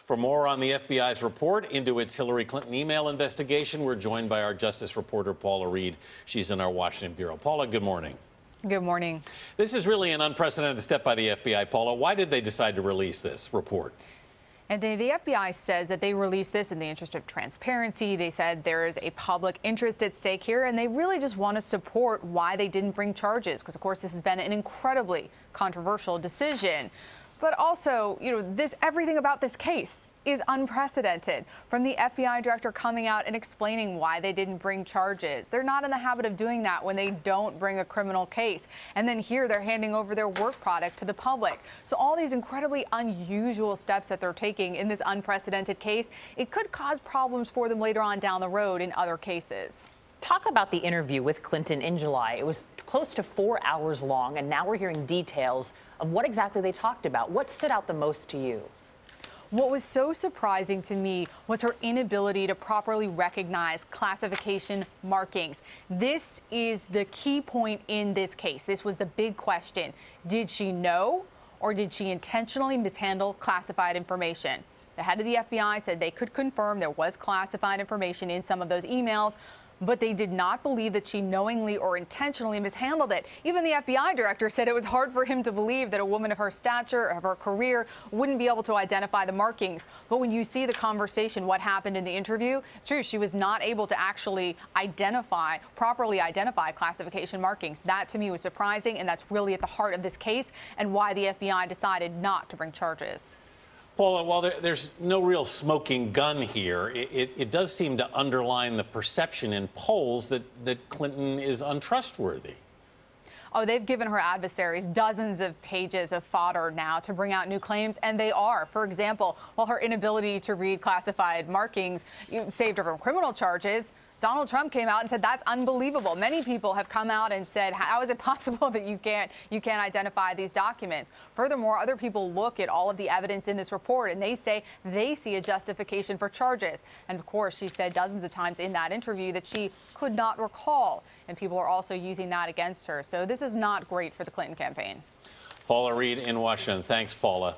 For more on the FBI's report into its Hillary Clinton email investigation, we're joined by our justice reporter, Paula Reed. She's in our Washington bureau. Paula, good morning. Good morning. This is really an unprecedented step by the FBI. Paula, why did they decide to release this report? And the FBI says that they released this in the interest of transparency. They said there is a public interest at stake here, and they really just want to support why they didn't bring charges, because, of course, this has been an incredibly controversial decision. But also, everything about this case is unprecedented. From the FBI director coming out and explaining why they didn't bring charges. They're not in the habit of doing that when they don't bring a criminal case. And then here they're handing over their work product to the public. So all these incredibly unusual steps that they're taking in this unprecedented case, it could cause problems for them later on down the road in other cases. Talk about the interview with Clinton in July. It was close to 4 hours long, and now we're hearing details of what exactly they talked about. What stood out the most to you? What was so surprising to me was her inability to properly recognize classification markings. This is the key point in this case. This was the big question. Did she know, or did she intentionally mishandle classified information? The head of the FBI said they could confirm there was classified information in some of those emails, but they did not believe that she knowingly or intentionally mishandled it. Even the FBI director said it was hard for him to believe that a woman of her stature, of her career, wouldn't be able to identify the markings. But when you see the conversation, what happened in the interview, it's true, she was not able to actually properly identify classification markings. That to me was surprising, and that's really at the heart of this case and why the FBI decided not to bring charges. Paula, while there's no real smoking gun here, it does seem to underline the perception in polls that Clinton is untrustworthy. Oh, they've given her adversaries dozens of pages of fodder now to bring out new claims, and they are. For example, while her inability to read classified markings saved her from criminal charges, Donald Trump came out and said that's unbelievable. Many people have come out and said, how is it possible that you can't identify these documents? Furthermore, other people look at all of the evidence in this report and they say they see a justification for charges. And of course, she said dozens of times in that interview that she could not recall. And people are also using that against her. So this is not great for the Clinton campaign. Paula Reed in Washington. Thanks, Paula.